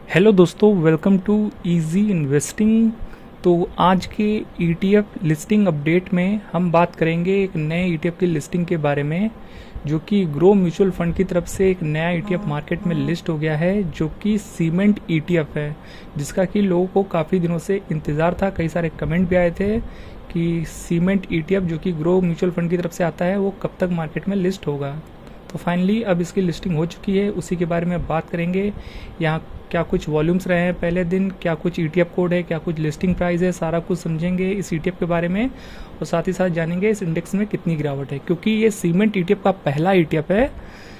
Hello दोस्तों, welcome to easy investing. तो आज के ETF लिस्टिंग अपडेट में हम बात करेंगे एक नए ETF की लिस्टिंग के बारे में, जो कि ग्रो म्यूचुअल फंड की तरफ से एक नया ETF मार्केट में लिस्ट हो गया है, जो कि सीमेंट ETF है, जिसका कि लोगों को काफ़ी दिनों से इंतज़ार था। कई सारे कमेंट भी आए थे कि सीमेंट ETF जो कि ग्रो म्यूचुअल फंड की तरफ से आता है वो कब तक मार्केट में लिस्ट होगा। तो फाइनली अब इसकी लिस्टिंग हो चुकी है, उसी के बारे में बात करेंगे। यहाँ क्या कुछ वॉल्यूम्स रहे हैं पहले दिन, क्या कुछ ETF कोड है, क्या कुछ लिस्टिंग प्राइस है, सारा कुछ समझेंगे इस ETF के बारे में। और साथ ही साथ जानेंगे इस इंडेक्स में कितनी गिरावट है, क्योंकि ये सीमेंट ETF का पहला ETF है,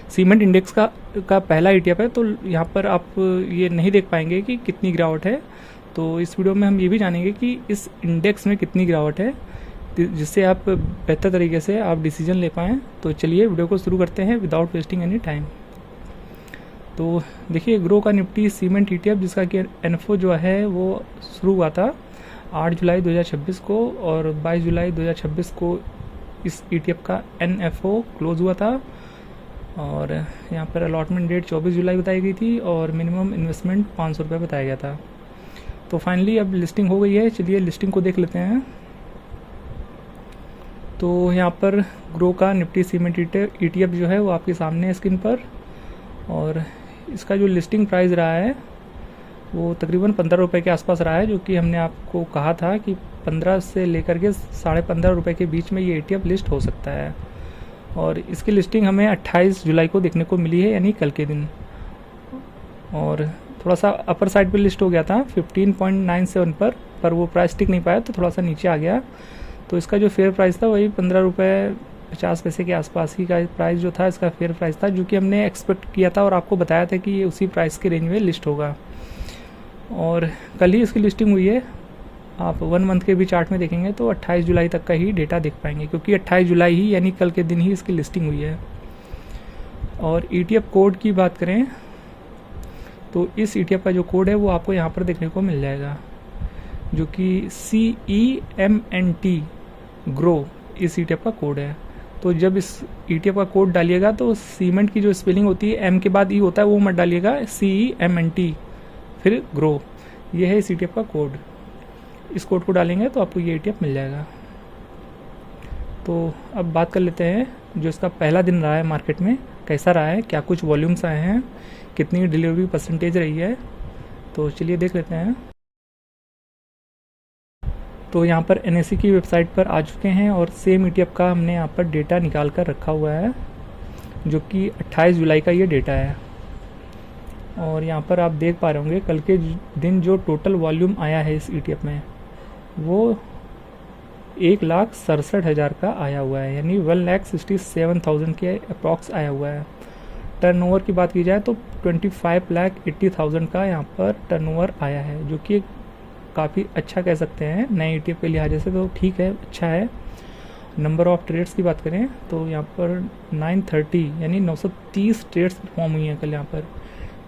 सीमेंट इंडेक्स का पहला ETF है। तो यहाँ पर आप ये नहीं देख पाएंगे कि कितनी गिरावट है। तो इस वीडियो में हम ये भी जानेंगे कि इस इंडेक्स में कितनी गिरावट है, जिससे आप बेहतर तरीके से आप डिसीजन ले पाएँ। तो चलिए वीडियो को शुरू करते हैं विदाउट वेस्टिंग एनी टाइम। तो देखिए, ग्रो का निफ्टी सीमेंट ETF जिसका कि NFO जो है वो शुरू हुआ था 8 जुलाई 2026 को, और 22 जुलाई 2026 को इस ETF का NFO क्लोज हुआ था। और यहाँ पर अलॉटमेंट डेट 24 जुलाई बताई गई थी और मिनिमम इन्वेस्टमेंट 500 रुपये बताया गया था। तो फाइनली अब लिस्टिंग हो गई है, चलिए लिस्टिंग को देख लेते हैं। तो यहाँ पर ग्रो का निफ्टी सीमेंट ETF जो है वो आपके सामने है स्क्रीन पर, और इसका जो लिस्टिंग प्राइस रहा है वो तकरीबन 15 रुपये के आसपास रहा है, जो कि हमने आपको कहा था कि 15 से लेकर के 15.5 रुपये के बीच में ये ETF लिस्ट हो सकता है। और इसकी लिस्टिंग हमें 28 जुलाई को देखने को मिली है, यानी कल के दिन। और थोड़ा सा अपर साइड पे लिस्ट हो गया था 15.97 पर वो प्राइस टिक नहीं पाया, तो थोड़ा सा नीचे आ गया। तो इसका जो फेयर प्राइस था वही 15 रुपये 50 पैसे के आसपास ही का प्राइस जो था इसका फेयर प्राइस था, जो कि हमने एक्सपेक्ट किया था और आपको बताया था कि ये उसी प्राइस के रेंज में लिस्ट होगा। और कल ही इसकी लिस्टिंग हुई है। आप 1 मंथ के भी चार्ट में देखेंगे तो 28 जुलाई तक का ही डेटा देख पाएंगे, क्योंकि 28 जुलाई ही यानी कल के दिन ही इसकी लिस्टिंग हुई है। और ETF कोड की बात करें तो इस ETF का जो कोड है वो आपको यहाँ पर देखने को मिल जाएगा, जो कि CEMNT ग्रो इस ETF का कोड है। तो जब इस ETF का कोड डालिएगा तो सीमेंट की जो स्पेलिंग होती है M के बाद E होता है, वो मत डालिएगा, CEMNT फिर ग्रो, ये है इस ETF का कोड। इस कोड को डालेंगे तो आपको ये ETF मिल जाएगा। तो अब बात कर लेते हैं जो इसका पहला दिन रहा है मार्केट में, कैसा रहा है, क्या कुछ वॉल्यूम्स आए हैं, कितनी डिलीवरी परसेंटेज रही है। तो चलिए देख लेते हैं। तो यहाँ पर NSE की वेबसाइट पर आ चुके हैं और सेम ETF का हमने यहाँ पर डेटा निकाल कर रखा हुआ है, जो कि 28 जुलाई का ये डेटा है। और यहाँ पर आप देख पा रहे होंगे कल के दिन जो टोटल वॉल्यूम आया है इस ETF में वो 1,67,000 का आया हुआ है, यानी 1,67,000 के अप्रॉक्स आया हुआ है। टर्नओवर की बात की जाए तो 25,80,000 का यहाँ पर टर्नओवर आया है, जो कि काफ़ी अच्छा कह सकते हैं नए ETF के लिहाज से, तो ठीक है, अच्छा है। नंबर ऑफ ट्रेड्स की बात करें तो यहाँ पर 930 यानी 930 ट्रेड्स परफॉर्म हुई हैं कल यहाँ पर।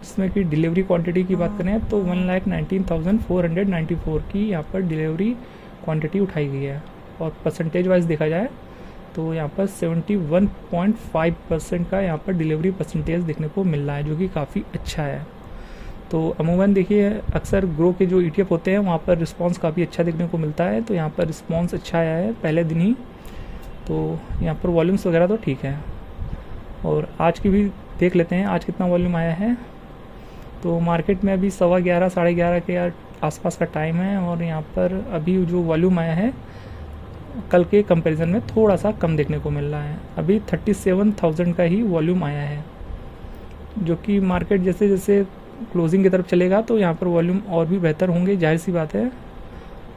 जिसमें कि डिलीवरी क्वांटिटी की बात करें तो 1,19,494 की यहाँ पर डिलीवरी क्वांटिटी उठाई गई है। और परसेंटेज वाइज देखा जाए तो यहाँ पर 71.5% का यहाँ पर डिलीवरी परसेंटेज देखने को मिल रहा है, जो कि काफ़ी अच्छा है। तो अमूमन देखिए अक्सर ग्रो के जो ETF होते हैं वहाँ पर रिस्पांस काफ़ी अच्छा देखने को मिलता है, तो यहाँ पर रिस्पांस अच्छा आया है पहले दिन ही। तो यहाँ पर वॉल्यूम्स वगैरह तो ठीक है। और आज की भी देख लेते हैं, आज कितना वॉल्यूम आया है। तो मार्केट में अभी 11:15 साढ़े 11 के आसपास का टाइम है, और यहाँ पर अभी जो वॉल्यूम आया है कल के कंपैरिजन में थोड़ा सा कम देखने को मिल रहा है। अभी 37,000 का ही वॉल्यूम आया है, जो कि मार्केट जैसे जैसे क्लोजिंग की तरफ चलेगा तो यहाँ पर वॉल्यूम और भी बेहतर होंगे, जाहिर सी बात है।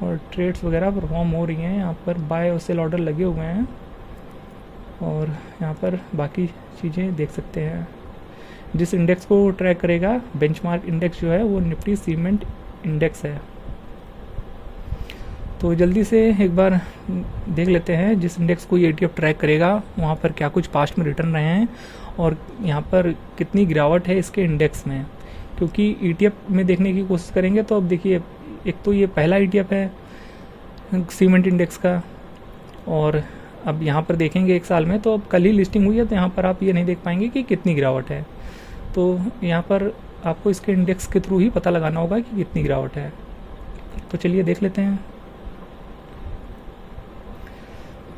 और ट्रेड्स वगैरह परफॉर्म हो रही हैं, यहाँ पर बाय और सेल ऑर्डर लगे हुए हैं। और यहाँ पर बाकी चीज़ें देख सकते हैं। जिस इंडेक्स को ट्रैक करेगा बेंचमार्क इंडेक्स जो है वो निफ्टी सीमेंट इंडेक्स है। तो जल्दी से एक बार देख लेते हैं जिस इंडेक्स को ये ETF ट्रैक करेगा वहाँ पर क्या कुछ पास्ट में रिटर्न रहे हैं और यहाँ पर कितनी गिरावट है इसके इंडेक्स में। क्योंकि ETF में देखने की कोशिश करेंगे तो अब देखिए, एक तो ये पहला ETF है सीमेंट इंडेक्स का, और अब यहाँ पर देखेंगे 1 साल में, तो अब कल ही लिस्टिंग हुई है तो यहाँ पर आप ये नहीं देख पाएंगे कि कितनी गिरावट है। तो यहाँ पर आपको इसके इंडेक्स के थ्रू ही पता लगाना होगा कि कितनी गिरावट है। तो चलिए देख लेते हैं।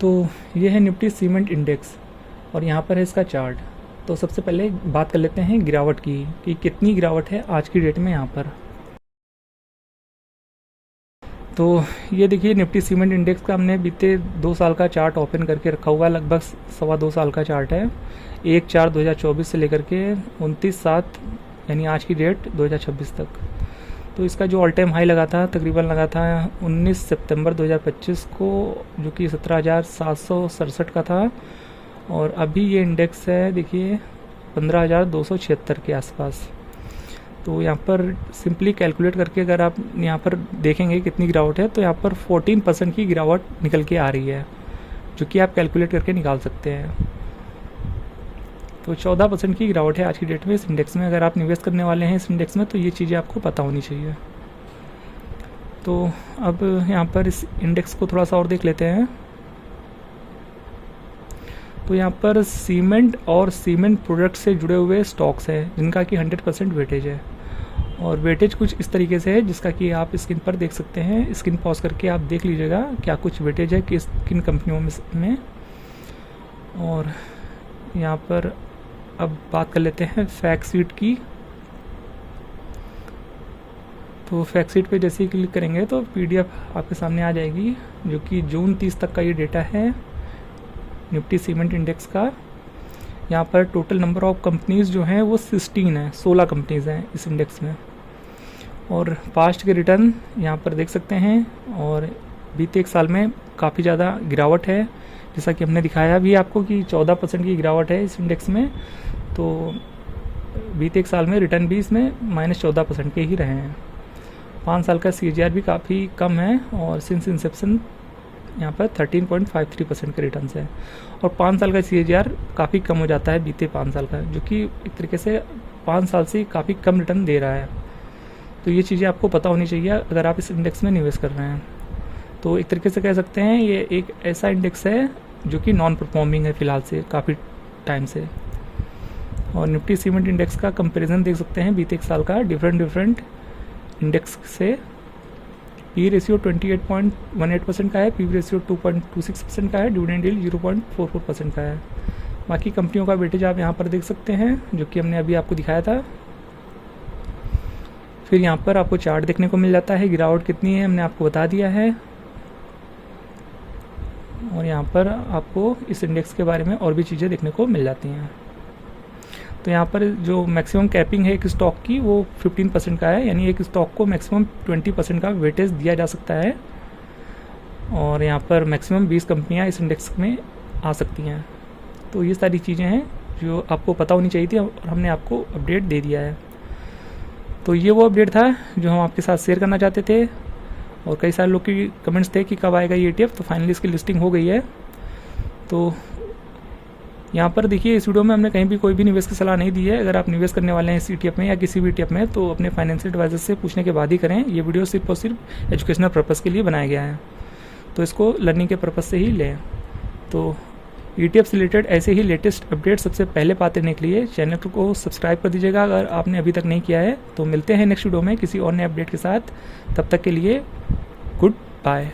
तो ये है निफ्टी सीमेंट इंडेक्स और यहाँ पर है इसका चार्ट। तो सबसे पहले बात कर लेते हैं गिरावट की कि कितनी गिरावट है आज की डेट में यहाँ पर। तो ये देखिए निफ्टी सीमेंट इंडेक्स का हमने बीते 2 साल का चार्ट ओपन करके रखा हुआ है, लगभग 2.25 साल का चार्ट है। 1/4/2024 से लेकर के 29/7 यानी आज की डेट 2026 तक। तो इसका जो ऑल टाइम हाई लगा था तकरीबन लगा था 19 सितंबर 2025 को, जो कि 17,767 का था। और अभी ये इंडेक्स है देखिए 15,276 के आसपास। तो यहाँ पर सिंपली कैलकुलेट करके अगर आप यहाँ पर देखेंगे कितनी गिरावट है, तो यहाँ पर 14% की गिरावट निकल के आ रही है, जो कि आप कैलकुलेट करके निकाल सकते हैं। तो 14% की गिरावट है आज की डेट में इस इंडेक्स में। अगर आप निवेश करने वाले हैं इस इंडेक्स में तो ये चीज़ें आपको पता होनी चाहिए। तो अब यहाँ पर इस इंडेक्स को थोड़ा सा और देख लेते हैं। तो यहाँ पर सीमेंट और सीमेंट प्रोडक्ट से जुड़े हुए स्टॉक्स हैं जिनका कि 100% वेटेज है। और वेटेज कुछ इस तरीके से है जिसका कि आप स्क्रीन पर देख सकते हैं। स्क्रीन पॉज करके आप देख लीजिएगा क्या कुछ वेटेज है किन कंपनियों में। और यहाँ पर अब बात कर लेते हैं फैक्ट शीट की। तो फैक्ट शीट पे जैसे ही क्लिक करेंगे तो PDF आपके सामने आ जाएगी, जो कि जून 30 तक का ये डेटा है निफ्टी सीमेंट इंडेक्स का। यहाँ पर टोटल नंबर ऑफ कंपनीज जो हैं वो 16 है, 16 कंपनीज हैं इस इंडेक्स में। और पास्ट के रिटर्न यहाँ पर देख सकते हैं। और बीते 1 साल में काफ़ी ज़्यादा गिरावट है, जैसा कि हमने दिखाया भी आपको कि 14% की गिरावट है इस इंडेक्स में। तो बीते 1 साल में रिटर्न भी इसमें -14% के ही रहे हैं। 5 साल का CAGR भी काफ़ी कम है और सिंस इंसेप्शन यहाँ पर 13.53% के रिटर्न है। और 5 साल का CAGR काफ़ी कम हो जाता है बीते 5 साल का, जो कि एक तरीके से 5 साल से काफ़ी कम रिटर्न दे रहा है। तो ये चीज़ें आपको पता होनी चाहिए अगर आप इस इंडेक्स में निवेश कर रहे हैं। तो एक तरीके से कह सकते हैं ये एक ऐसा इंडेक्स है जो कि नॉन परफॉर्मिंग है फ़िलहाल से काफ़ी टाइम से। और निफ्टी सीमेंट इंडेक्स का कंपैरिजन देख सकते हैं बीते 1 साल का डिफरेंट इंडेक्स से। पी रेशियो 28.18% का है, पी रेशियो 2.26% का है, डिविडेंड यील्ड 0.44% का है। बाकी कंपनियों का वेटेज आप यहाँ पर देख सकते हैं जो कि हमने अभी आपको दिखाया था। फिर यहाँ पर आपको चार्ट देखने को मिल जाता है, गिरावट कितनी है हमने आपको बता दिया है। और यहाँ पर आपको इस इंडेक्स के बारे में और भी चीज़ें देखने को मिल जाती हैं। तो यहाँ पर जो मैक्सिमम कैपिंग है एक स्टॉक की वो 15% का है, यानी एक स्टॉक को मैक्सिमम 20% का वेटेज दिया जा सकता है। और यहाँ पर मैक्सिमम 20 कंपनियाँ इस इंडेक्स में आ सकती हैं। तो ये सारी चीज़ें हैं जो आपको पता होनी चाहिए थी और हमने आपको अपडेट दे दिया है। तो ये वो अपडेट था जो हम आपके साथ शेयर करना चाहते थे। और कई सारे लोग की कमेंट्स थे कि कब आएगा ये ETF, तो फाइनली इसकी लिस्टिंग हो गई है। तो यहाँ पर देखिए इस वीडियो में हमने कहीं भी कोई भी निवेश की सलाह नहीं दी है। अगर आप निवेश करने वाले हैं इस ETF में या किसी भी ETF में तो अपने फाइनेंशियल एडवाइजर से पूछने के बाद ही करें। ये वीडियो सिर्फ और सिर्फ एजुकेशनल पर्पज़ के लिए बनाया गया है, तो इसको लर्निंग के पर्पज़ से ही लें। तो ETF से रिलेटेड ऐसे ही लेटेस्ट अपडेट सबसे पहले पाते रहने के लिए चैनल को सब्सक्राइब कर दीजिएगा अगर आपने अभी तक नहीं किया है। तो मिलते हैं नेक्स्ट वीडियो में किसी और नए अपडेट के साथ। तब तक के लिए गुड बाय।